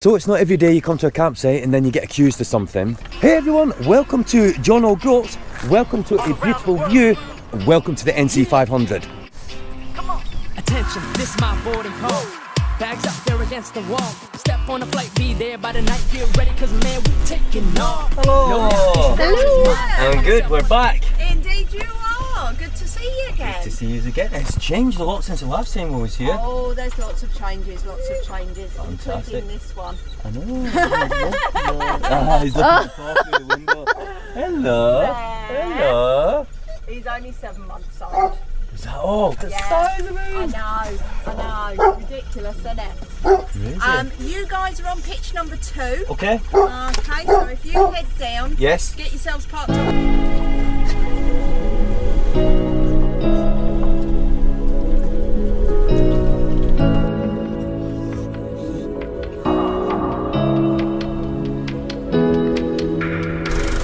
So it's not every day you come to a campsite and then you get accused of something. Hey everyone, welcome to John O'Groats, welcome to a beautiful view, and welcome to the NC500. Come on. Attention, this my boarding call. Bags up there against the wall. Step on the flight, be there by the night. Get ready, cause man, we taking off. Hello. Hello. I'm good, we're back. Indeed you are. Good to see you again. Good to see you again. It's changed a lot since the last time we was here. Oh, there's lots of changes, Fantastic. including this one. I know. He's looking at the coffee through the window. Hello. Hello. He's only 7 months old. Is that all? The size of him. I know. Ridiculous, isn't it? Amazing. You guys are on pitch number 2. Okay. Okay, so if you head down, Yes. get yourselves parked up.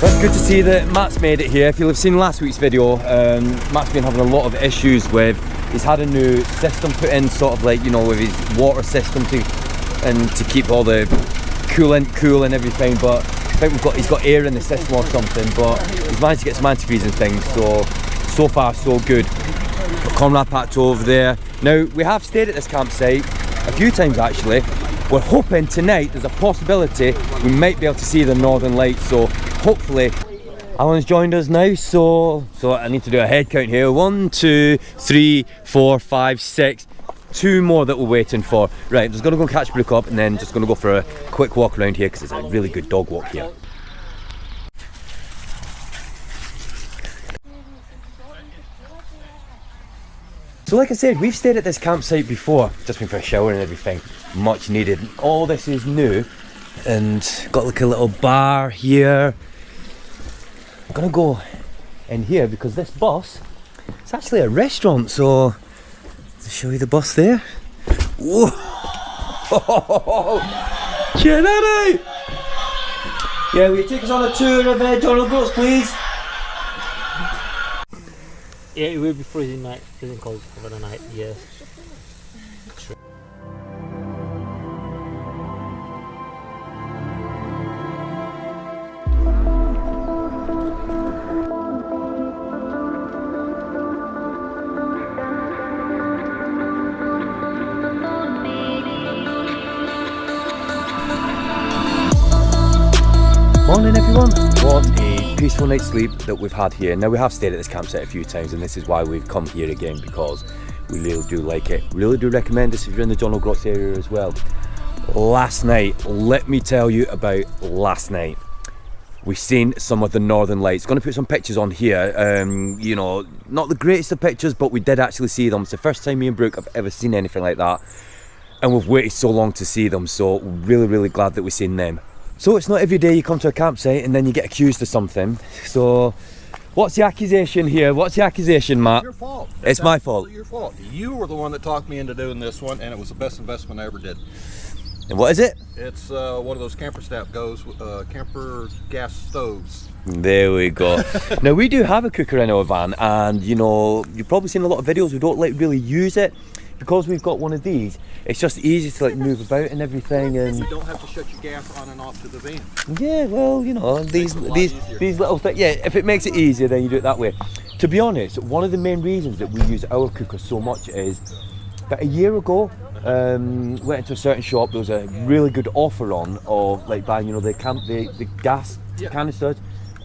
Well, it's good to see that Matt's made it here. If you'll have seen last week's video, Matt's been having a lot of issues with, he's had a new system put in, sort of like, you know, with his water system to keep all the coolant cool and everything, but I think he's got air in the system or something, but he's managed to get some antifreeze and things, so far so good. Got Conrad packed over there. Now, we have stayed at this campsite a few times actually. We're hoping tonight there's a possibility we might be able to see the Northern Lights, so hopefully. Alan's joined us now, so I need to do a head count here. 1, 2, 3, 4, 5, 6. 2 more that we're waiting for. Right, I'm just gonna go catch Brooke up and then just gonna go for a quick walk around here because it's a really good dog walk here. So like I said, we've stayed at this campsite before, just been for a shower and everything, much needed. All this is new, and got like a little bar here. I'm gonna go in here because this bus, it's actually a restaurant, so I'll show you the bus there. Whoa! Check that out! Yeah, will you take us on a tour of John O'Groats, please? Yeah, it will be freezing cold over the night, yes. Morning everyone, what a peaceful night's sleep that we've had here. Now we have stayed at this campsite a few times and this is why we've come here again, because we really do like it. Really do recommend this if you're in the John O'Groats area as well. Last night, let me tell you about last night. We've seen some of the Northern Lights. Going to put some pictures on here, you know, not the greatest of pictures, but we did actually see them. It's the first time me and Brooke have ever seen anything like that, and we've waited so long to see them, so really glad that we've seen them. So it's not every day you come to a campsite and then you get accused of something. So what's the accusation here? What's the accusation, Matt? It's your fault. It's my fault. Your fault. You were the one that talked me into doing this one, and it was the best investment I ever did. And what is it? It's one of those camper camper gas stoves. There we go. Now we do have a cooker in our van, and you know, you've probably seen a lot of videos. We don't like really use it because we've got one of these. It's just easy to like move about and everything, and you don't have to shut your gas on and off to the van. Yeah, well, you know, these little things. Yeah, if it makes it easier, then you do it that way. To be honest, one of the main reasons that we use our cooker so much is about a year ago, went into a certain shop. There was a really good offer on of like buying, you know, the gas canisters,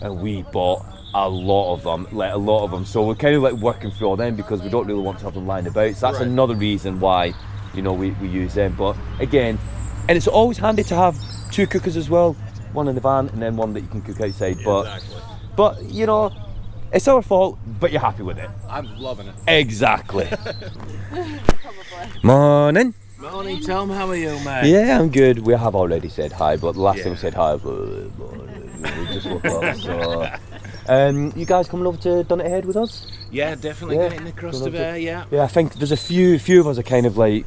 and we bought a lot of them. So we're kind of like working through all them because we don't really want to have them lying about. So that's another reason why, you know, we use them. But again, and it's always handy to have 2 cookers as well, one in the van and then one that you can cook outside. But you know, it's our fault, but you're happy with it. I'm loving it. Exactly. Morning. Morning, Tom. How are you, mate? Yeah, I'm good. We have already said hi, but the last time we said hi, we just woke up. So, you guys coming over to Dunnet Head with us? Yeah, definitely getting across the there. Yeah. Yeah, I think there's a few of us are kind of like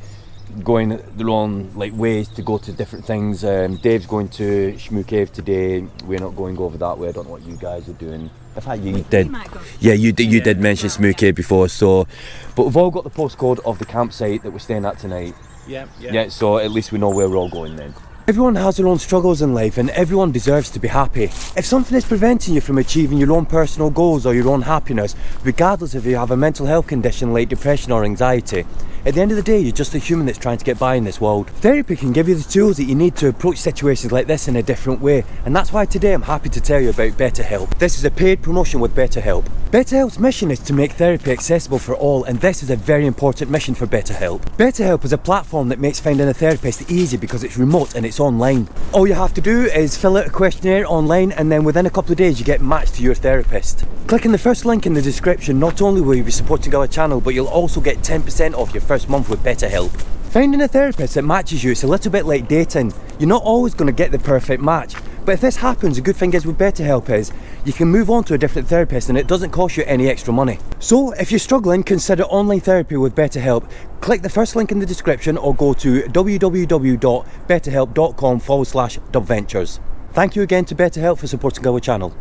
going their own like ways to go to different things. Dave's going to Shmoo Cave today. We're not going over that way. I don't know what you guys are doing. In fact, you did. Yeah, you did mention Shmoo Cave before. So, but we've all got the postcode of the campsite that we're staying at tonight. Yeah. So at least we know where we're all going then. Everyone has their own struggles in life and everyone deserves to be happy. If something is preventing you from achieving your own personal goals or your own happiness, regardless if you have a mental health condition like depression or anxiety, at the end of the day, you're just a human that's trying to get by in this world. Therapy can give you the tools that you need to approach situations like this in a different way, and that's why today I'm happy to tell you about BetterHelp. This is a paid promotion with BetterHelp. BetterHelp's mission is to make therapy accessible for all, and this is a very important mission for BetterHelp. BetterHelp is a platform that makes finding a therapist easy because it's remote and it's online. All you have to do is fill out a questionnaire online, and then within a couple of days you get matched to your therapist. Clicking the first link in the description, not only will you be supporting our channel, but you'll also get 10% off your first month with BetterHelp. Finding a therapist that matches you, it's a little bit like dating. You're not always going to get the perfect match, but if this happens, the good thing is with BetterHelp is you can move on to a different therapist and it doesn't cost you any extra money. So if you're struggling, consider online therapy with BetterHelp. Click the first link in the description or go to www.betterhelp.com/dubventures. Thank you again to BetterHelp for supporting our channel.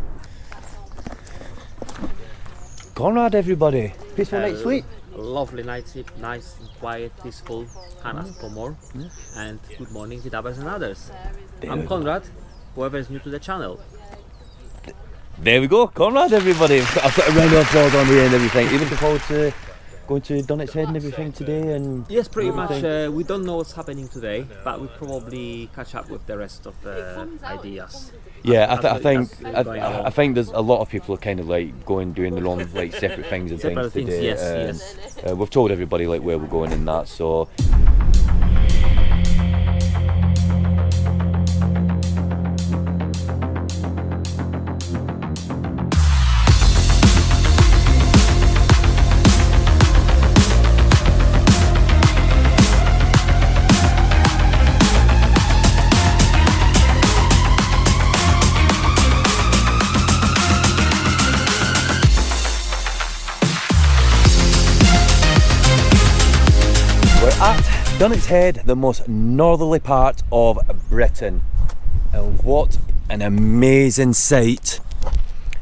Conrad, everybody, peaceful night's sleep. Lovely night's sleep, nice and quiet, peaceful, can't ask for more. And good morning to Dubbers and others. I'm Conrad, whoever is new to the channel. There we go, Conrad, everybody. I've got a round of applause on here and everything. Even looking forward to going to Dunnett's Head and everything today. And yes, pretty much. We don't know what's happening today, but we'll probably catch up with the rest of the ideas. Yeah, I think there's a lot of people are kind of like doing their own like separate things and Separate things things, today. yes. We've told everybody like where we're going and that, so. At Dunnett's Head, the most northerly part of Britain, and what an amazing sight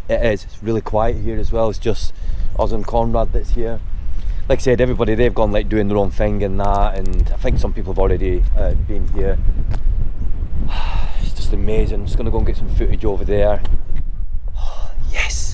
it is. It's really quiet here as well. It's just us and Conrad that's here. Like I said, everybody, they've gone like doing their own thing and that, and I think some people have already been here. It's just amazing. I'm just going to go and get some footage over there. Yes!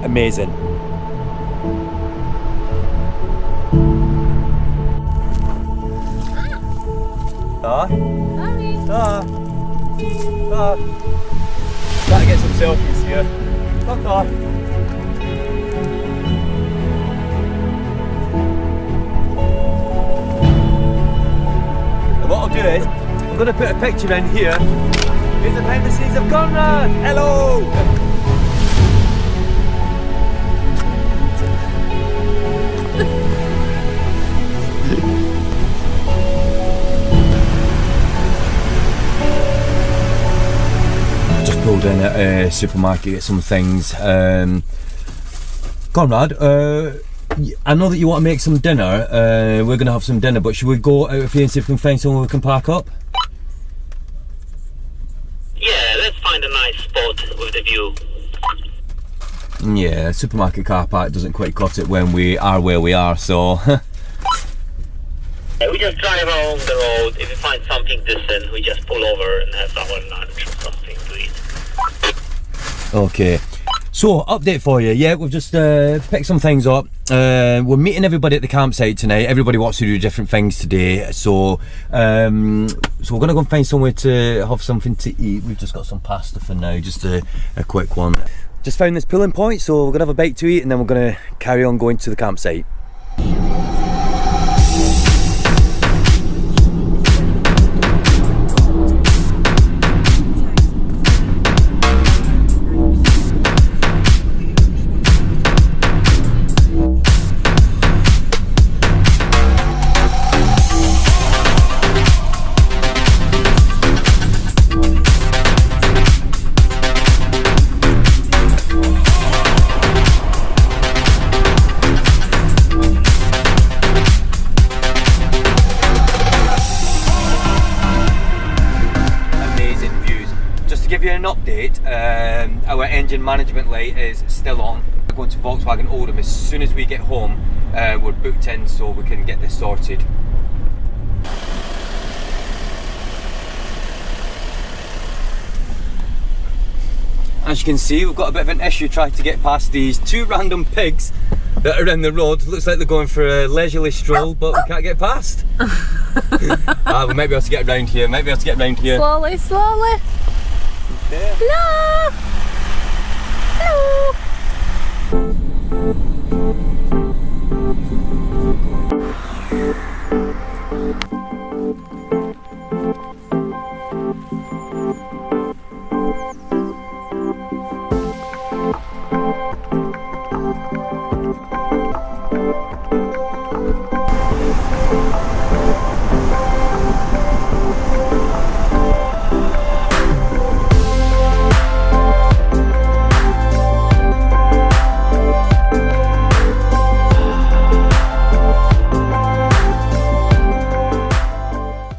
Amazing. Gotta get some selfies here. And what I'll do is, I'm going to put a picture in here. Here's the behind the scenes of Conrad. Hello! Just pulled in at a supermarket, get some things. Conrad, I know that you want to make some dinner. We're going to have some dinner, but should we go out of here and see if we can find somewhere we can park up? Yeah, let's find a nice spot with the view. Yeah, supermarket car park doesn't quite cut it when we are where we are, so. We just drive along the road. If we find something decent, we just pull over and have our lunch or something to eat. Okay, so update for you. Yeah, we've just picked some things up. We're meeting everybody at the campsite tonight. Everybody wants to do different things today, so we're gonna go and find somewhere to have something to eat. We've just got some pasta for now, just a quick one. Just found this pulling point, so we're gonna have a bite to eat and then we're gonna carry on going to the campsite. an update. Our engine management light is still on. We're going to Volkswagen Oldham. As soon as we get home, we're booked in so we can get this sorted. As you can see, we've got a bit of an issue trying to get past these two random pigs that are in the road. Looks like they're going for a leisurely stroll, but we can't get past. We might be able to get around here, Slowly, slowly. Okay. Hello! Hello!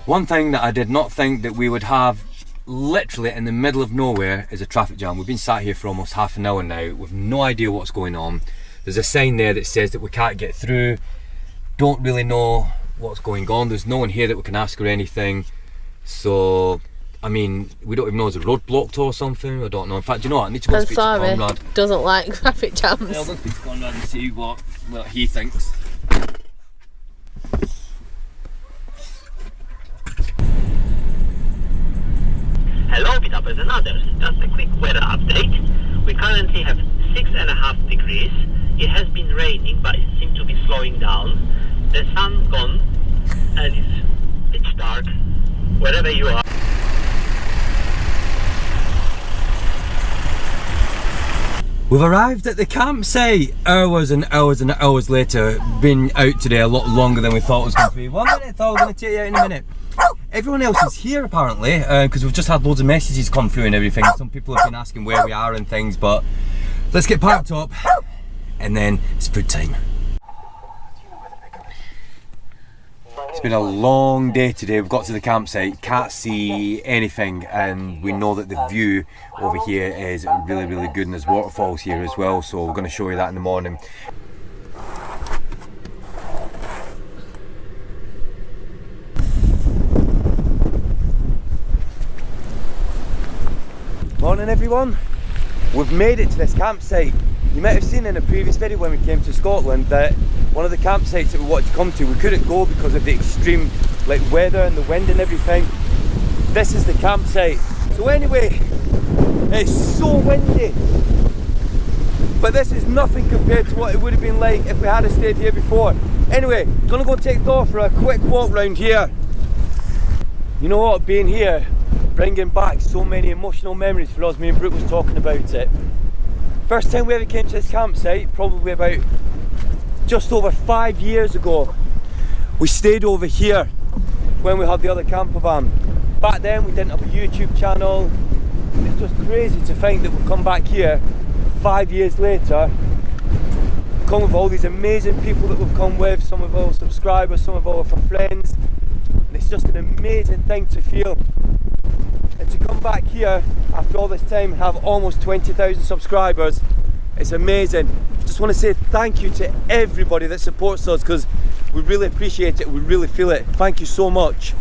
One thing that I did not think that we would have literally in the middle of nowhere is a traffic jam. We've been sat here for almost half an hour now with no idea what's going on. There's a sign there that says that we can't get through. Don't really know what's going on. There's no one here that we can ask or anything. So, I mean, we don't even know, is the road blocked or something? I don't know. In fact, you know what? I need to go and speak to Conrad. Doesn't like traffic jams. I'll go speak to Conrad and see what he thinks. Hello, Pitappers and others. Just a quick weather update. We currently have 6.5 degrees. It has been raining, but it seems to be slowing down. The sun's gone, and it's pitch dark wherever you are. We've arrived at the campsite hours and hours and hours later. Been out today a lot longer than we thought it was going to be. 1 minute, thought we were going to take you out in a minute. Everyone else is here apparently, because we've just had loads of messages come through and everything. Some people have been asking where we are and things, but let's get parked up and then it's food time. It's been a long day today. We've got to the campsite, can't see anything, and we know that the view over here is really, really good, and there's waterfalls here as well, so we're going to show you that in the morning. Morning everyone, we've made it to this campsite. You might have seen in a previous video when we came to Scotland that one of the campsites that we wanted to come to, we couldn't go because of the extreme weather and the wind and everything. This is the campsite. So anyway, it's so windy, but this is nothing compared to what it would have been like if we had stayed here before. Anyway, gonna go take Thor for a quick walk round here. You know what, being here, bringing back so many emotional memories for us. Me and Brooke was talking about it. First time we ever came to this campsite, probably about just over 5 years ago. We stayed over here when we had the other campervan. Back then we didn't have a YouTube channel. It's just crazy to think that we've come back here 5 years later, come with all these amazing people that we've come with, some of our subscribers, some of our friends. And it's just an amazing thing to feel. And to come back here after all this time and have almost 20,000 subscribers, it's amazing. Just want to say thank you to everybody that supports us, because we really appreciate it, we really feel it. Thank you so much.